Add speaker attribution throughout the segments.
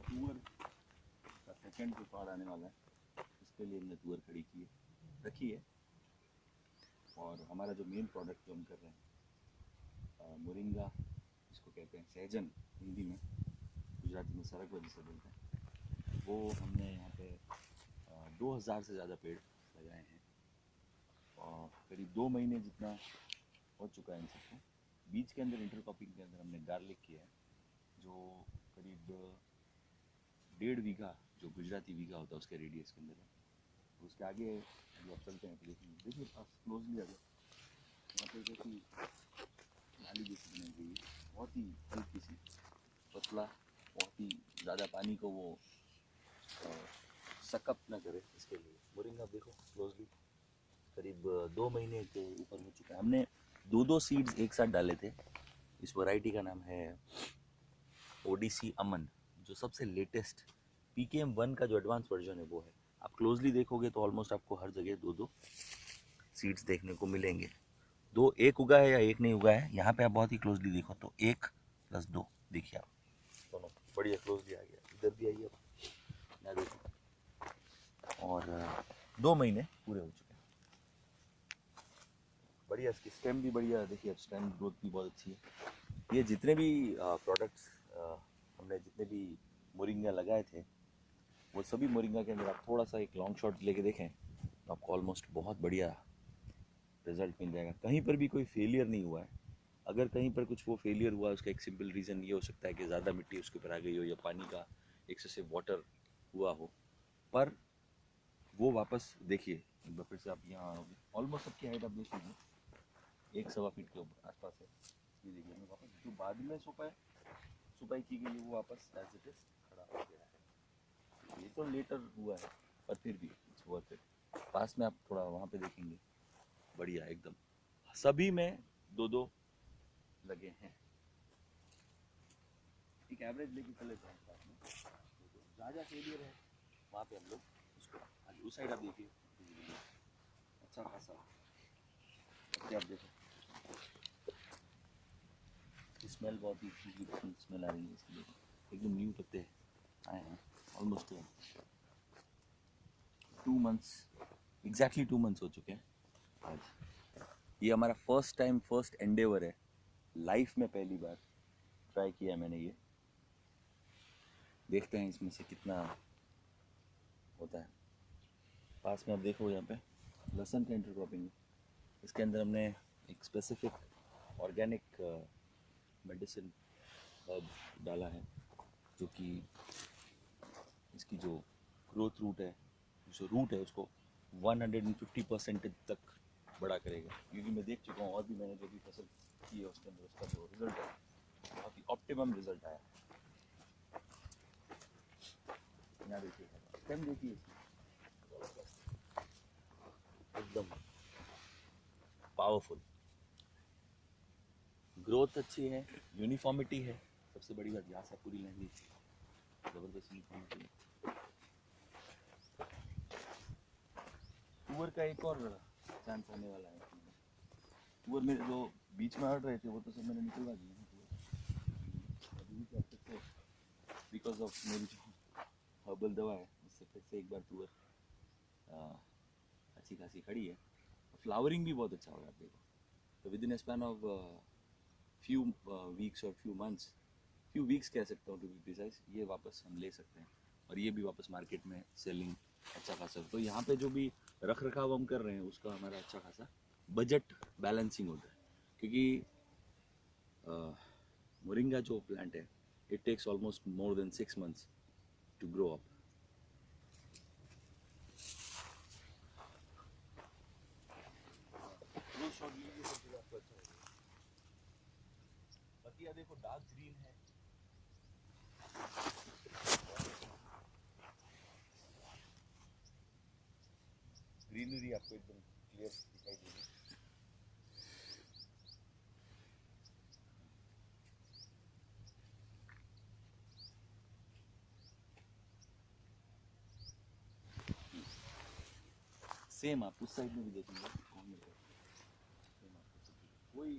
Speaker 1: तुअर का सेकंड जो पार्ट आने वाला है उसके लिए हमने तुअर खड़ी की है रखी है। और हमारा जो मेन प्रोडक्ट जो हम कर रहे हैं मोरिंगा, इसको कहते हैं सहजन हिंदी में, गुजराती में सरगवा जिसे बोलते हैं, वो हमने यहाँ पे 2000 से ज़्यादा पेड़ लगाए हैं और करीब 2 महीने जितना हो चुका है इन सबको। बीच के अंदर इंटरक्रॉपिंग के अंदर हमने गार्लिक किया है जो करीब 1.5 बीघा, जो गुजराती बीघा होता है उसके रेडियस के अंदर है। उसके आगे जो आप चलते हैं तो देखिए पास क्लोजली आ गया, यहाँ पे जैसी नाली जैसी बनाई गई है, बहुत ही हल्की सी, पतला, बहुत ही ज़्यादा पानी को वो सकअप ना करे, इसके लिए मोरिंगा देखो क्लोजली करीब 2 महीने के ऊपर हो चुका है। हमने 2 सीड्स एक साथ डाले थे। इस वैरायटी का नाम है ओडिसी अमन, जो सबसे लेटेस्ट PKM1 का जो एडवांस वर्जन है वो है। आप क्लोजली देखोगे तो ऑलमोस्ट आपको हर जगह 2 सीड्स देखने को मिलेंगे। एक उगा है या एक नहीं उगा है, यहाँ पे आप बहुत ही क्लोजली देखो तो 1 + 2 देखिए आप, दोनों बढ़िया क्लोजली आ गया। इधर भी आइए आप, यहाँ देखो, और 2 महीने पूरे हो चुके हैं। बढ़िया, इसकी स्टेम भी बढ़िया, देखिए स्टेम ग्रोथ भी बहुत अच्छी है। ये जितने भी प्रोडक्ट्स हमने जितने भी मोरिंगा लगाए थे, वो सभी मोरिंगा के अंदर आप थोड़ा सा एक लॉन्ग शॉट लेके देखें तो आपको ऑलमोस्ट बहुत बढ़िया रिजल्ट मिल जाएगा। कहीं पर भी कोई फेलियर नहीं हुआ है। अगर कहीं पर कुछ वो फेलियर हुआ, उसका एक सिंपल रीज़न ये हो सकता है कि ज़्यादा मिट्टी उसके ऊपर आ गई हो या पानी का एक्सेसिव वाटर हुआ हो, पर वो वापस देखिए एक बार फिर से आप यहाँ आओगे, ऑलमोस्ट सबकी हाइट आप देख लीजिए 1-1.25 फीट के ऊपर आसपास है। ये देखिए हमें वापस जो बाद में सुपाई की गई है वो वापस एज इट इज खड़ा हो गया है। ये तो लेटर हुआ है पर फिर भी इट्स वर्थ इट। पास में आप थोड़ा वहाँ पे देखेंगे, बढ़िया एकदम, सभी में 2-2 लगे हैं। एक एवरेज लेके चले जाएं साथ में, जहाँ जहाँ फेलियर है वहाँ पे हम लोग उसको आगे उस साइड आप देखिए, अच्छा खासा क्या आप देखो, स्मेल बहुत ही स्मेल आ रही है इसकी, एकदम न्यू पत्ते आए हैं। ऑलमोस्ट 2 मंथ्स, एग्जैक्टली 2 मंथ्स हो चुके हैं आज। ये हमारा फर्स्ट एंडेवर है, लाइफ में पहली बार ट्राई किया है मैंने ये। देखते हैं इसमें से कितना होता है। पास में आप देखो यहाँ पे लहसुन का इंटरक्रॉपिंग है, इसके अंदर हमने एक स्पेसिफिक ऑर्गेनिक मेडिसिन हर्ब डाला है, जो कि इसकी जो ग्रोथ रूट है, जो रूट है उसको 150% तक बड़ा करेगा। क्योंकि मैं देख चुका हूँ और भी मैंने जो भी फसल की है उसके अंदर उसका जो रिजल्ट है बहुत ही ऑप्टिमम रिजल्ट आया है। यहाँ देखिए स्टेम देखिए एकदम पावरफुल, ग्रोथ अच्छी है, यूनिफॉर्मिटी है, सबसे बड़ी बात यहाँ से पूरी लहंगी ज़बरदस्त यूनिफॉर्मिटी है। तुअर का एक और चांस आने वाला है। तुअर में जो बीच में हट रहे थे वो तो सब मैंने निकलवा दिए हैं। अभी भी कर सकते हो बिकॉज ऑफ मेरी जो हर्बल दवा है उससे फिर से एक बार तुअर अच्छी खासी खड़ी है। फ्लावरिंग भी बहुत अच्छा होगा आप देखो, तो with in A span of few weeks और फ्यू वीक्स कह सकता हूँ टू बी प्रिसाइज, ये वापस हम ले सकते हैं और ये भी वापस मार्केट में सेलिंग अच्छा खासा। तो यहाँ पे जो भी रख रखाव हम कर रहे हैं उसका हमारा अच्छा खासा बजट बैलेंसिंग होता है, क्योंकि मोरिंगा जो प्लांट है it takes almost more than 6 months to grow up. पत्तियाँ देखो डार्क ग्रीन है, ग्रीनरी आपको एकदम क्लियर दिखाई देगी। सेम आप उस साइड में भी देखेंगे कोई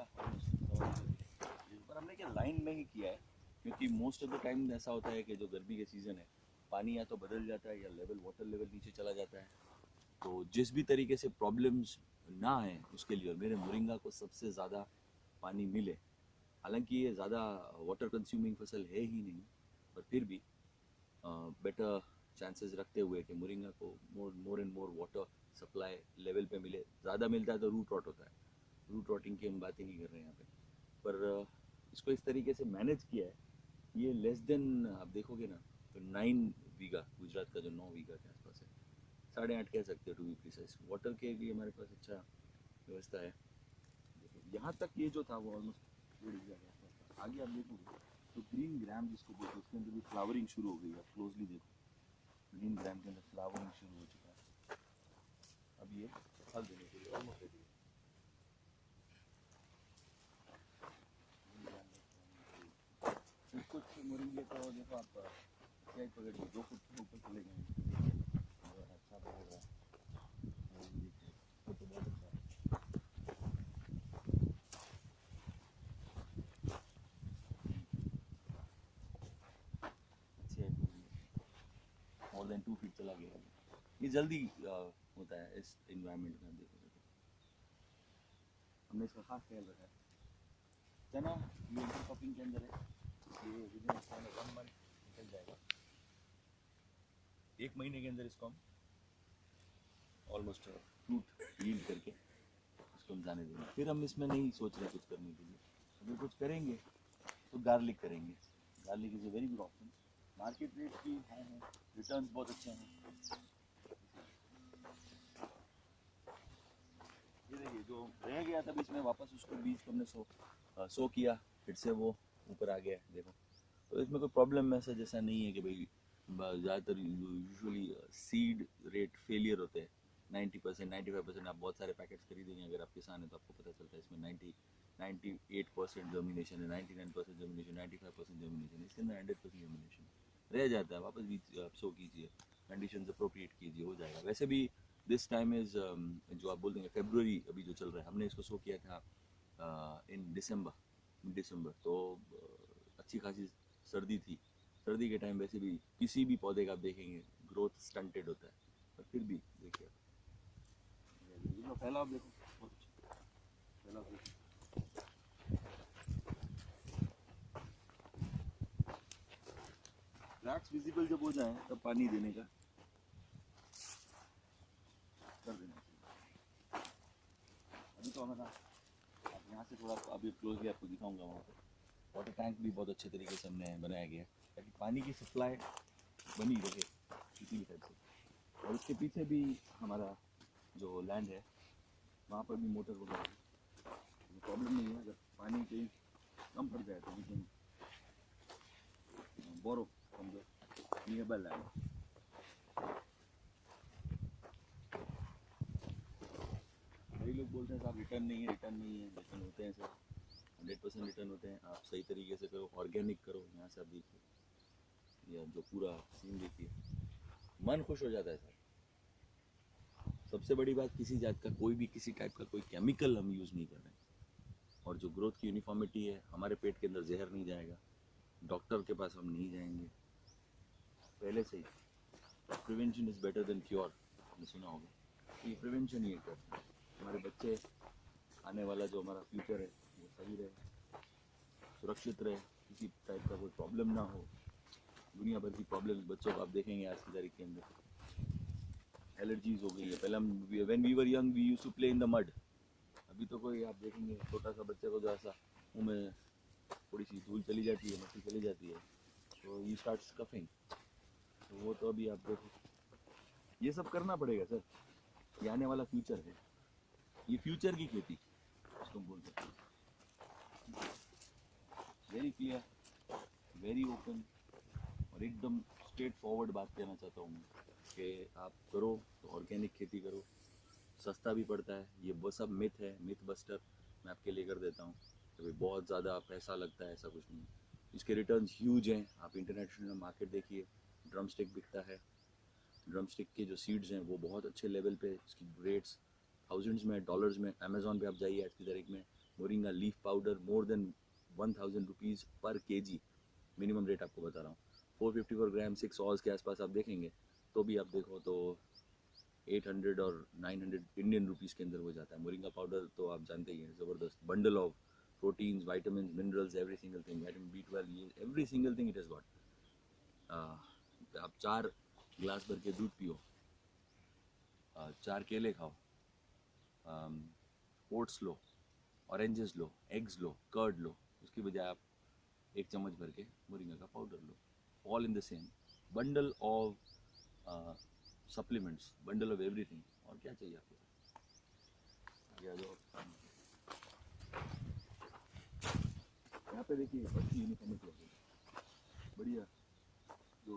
Speaker 1: गया पर हमने क्या लाइन में ही किया है, क्योंकि मोस्ट ऑफ द टाइम ऐसा होता है कि जो गर्मी के सीज़न है पानी या तो बदल जाता है या वाटर लेवल नीचे चला जाता है, तो जिस भी तरीके से प्रॉब्लम्स ना आए उसके लिए और मेरे मोरिंगा को सबसे ज़्यादा पानी मिले। हालांकि ये ज़्यादा वाटर कंज्यूमिंग फसल है ही नहीं, पर फिर भी बेटर चांसेस रखते हुए कि मोरिंगा को more and more water supply level पे मिले। ज़्यादा मिलता है तो रूट रॉट होता है, रूट रॉटिंग की हम बात ही नहीं कर रहे हैं यहाँ पे, पर इसको इस तरीके से मैनेज किया है। ये लेस देन आप देखोगे ना तो 9 बीघा, गुजरात का जो 9 बीघा के आसपास है, 8.5 कह सकते हो टू बी प्रिसाइज। वाटर के लिए हमारे पास अच्छा व्यवस्था है। यहाँ तक ये जो था वो ऑलमोस्ट 1.5 बीघा के आसपास था। आगे आप देखोगे तो ग्रीन ग्राम जिसको बोलते हैं उसके अंदर भी फ्लावरिंग शुरू हो गई है। क्लोजली देखो, ग्रीन ग्राम के अंदर फ्लावरिंग शुरू हो चुका है। अब ये फल देने के लिए ऑलमोस्ट रेडी है। कुछ मुरंगे तो देखो आप क्या पकड़ लो, 2 फुट के ऊपर चले गए, अच्छा बढ़ रहा है तो बहुत अच्छा है। अच्छे मोर देन 2 फीट चला गया। ये जल्दी होता है इस इन्वायरमेंट में, देखोगे तो हमने इसका खास ख्याल रखा है। चना ये इंटरक्रॉपिंग के अंदर है, ये विदिन 1 मंथ निकल जाएगा। 1 महीने के अंदर इसको हम ऑलमोस्ट फ्रूट यील्ड करके इसको हम जाने देंगे। फिर हम इसमें नहीं सोच रहे कुछ करने के लिए, अगर कुछ करेंगे तो गार्लिक करेंगे। Garlic is a very good option, market rate भी हाई है, रिटर्न्स बहुत अच्छे हैं। ये देखिए जो रह गया था बीच में, वापस उसको बीज को हमने सो किया, फिर से वो ऊपर आ गया है देखो। तो इसमें कोई प्रॉब्लम ऐसा जैसा नहीं है कि भाई ज़्यादातर यूजुअली सीड रेट फेलियर होते हैं 90%, 95%। आप बहुत सारे पैकेट्स खरीदेंगे अगर आप किसान हैं तो आपको पता चलता है इसमें 98% जर्मिनेशन है, 99% जर्मिनेशन, 95% जर्मिनेशन है, इसके अंदर 100% जर्मिनेशन रह जाता है। वापस बीज आप सो कीजिए, कंडीशन अप्रोप्रिएट कीजिए, हो जाएगा। वैसे भी दिस टाइम इज़ जो आप बोल देंगे फेब्रुवरी अभी जो चल रहा है, हमने इसको सो किया था इन दिसंबर, तो अच्छी खासी सर्दी थी। सर्दी के टाइम वैसे भी किसी भी पौधे का आप देखेंगे ग्रोथ स्टंटेड होता है, पर फिर भी देखिए फैलाव देखो, बहुत अच्छा फैलाव देखो। क्रैक्स विजिबल जब हो जाए तब पानी देने का कर देना चाहिए। अभी तो हमारा आप यहाँ से थोड़ा अभी क्लोजली आपको दिखाऊंगा, वहाँ पे वाटर टैंक भी बहुत अच्छे तरीके से हमने बनाया गया है ताकि पानी की सप्लाई बनी रहे किसी भी टाइप से। और उसके पीछे भी हमारा जो लैंड है वहाँ पर भी मोटर वगैरह प्रॉब्लम नहीं है। अगर पानी कहीं कम पड़ जाए तो we can borrow from the nearby land. कई लोग बोलते हैं साहब रिटर्न नहीं है, लेकिन होते हैं सर, 100% रिटर्न होते हैं। आप सही तरीके से करो, ऑर्गेनिक करो। यहाँ से आप देखिए ये जो पूरा सीन देखिए, मन खुश हो जाता है सर। सबसे बड़ी बात, किसी जात का कोई भी किसी टाइप का कोई केमिकल हम यूज़ नहीं कर रहे हैं। और जो ग्रोथ की यूनिफॉर्मिटी है, हमारे पेट के अंदर जहर नहीं जाएगा, डॉक्टर के पास हम नहीं जाएंगे, पहले से ही prevention is better than cure, आपने सुना होगा। ये प्रिवेंशन ही करता है हमारे बच्चे, आने वाला जो हमारा फ्यूचर है वो सही रहे, सुरक्षित रहे, किसी टाइप का कोई प्रॉब्लम ना हो। दुनिया भर की प्रॉब्लम्स बच्चों को आप देखेंगे आज की तारीख के अंदर, एलर्जीज हो गई है। पहले हम when we were young we used to play in the mud, अभी तो कोई आप देखेंगे छोटा सा बच्चे को जो ऐसा मुँह में थोड़ी सी धूल चली जाती है, मट्टी चली जाती है, तो यू स्टार्ट स्कफिंग। तो वो तो अभी आप देखो, ये सब करना पड़ेगा सर, ये आने वाला फ्यूचर है, ये फ्यूचर की खेती उसको बोलते हैं। वेरी क्लियर, वेरी ओपन और एकदम स्ट्रेट फॉरवर्ड बात कहना चाहता हूँ मैं कि आप करो तो ऑर्गेनिक खेती करो, सस्ता भी पड़ता है। ये वो सब मिथ है, मिथ बस्टर मैं आपके लिए कर देता हूँ कि भाई बहुत ज़्यादा पैसा लगता है, ऐसा कुछ नहीं। इसके रिटर्न्स ह्यूज हैं। आप इंटरनेशनल मार्केट देखिए, ड्रम स्टिक बिकता है, ड्रम स्टिक के जो सीड्स हैं वो बहुत अच्छे लेवल पे, इसकी रेट्स थाउजेंड्स में, डॉलर्स में। अमेज़ॉन पे आप जाइए आज की तारीख में moringa leaf powder more than 1000 rupees पर केजी, मिनिमम रेट आपको बता रहा हूँ। 454 ग्राम 6 ऑज के आसपास आप देखेंगे तो भी आप देखो तो 800 और 900 इंडियन रुपीज़ के अंदर हो जाता है। मोरिंगा पाउडर तो आप जानते ही हैं, ज़बरदस्त bundle of proteins, vitamin, minerals, every single thing, vitamin B12, ये every single thing it has got. आप 4 ग्लास भर के दूध पियो, 4 केले खाओ, ओट्स लो, ऑरेंजेस लो, एग्स लो, कर्ड लो, उसकी बजाय आप 1 चम्मच भर के मोरिंगा का powder low, all in the same bundle of supplements, bundle of everything. और क्या चाहिए आपको? आगे आ जाओ। यहाँ पे देखिए अच्छी यूनिफॉर्म बढ़िया, जो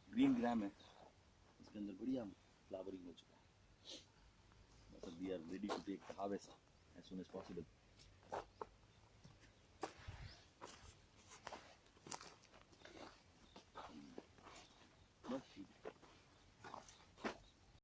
Speaker 1: ग्रीन ग्राम है इसके अंदर बढ़िया फ्लावरिंग हो चुका है, मतलब we are ready to take the harvest as soon as possible.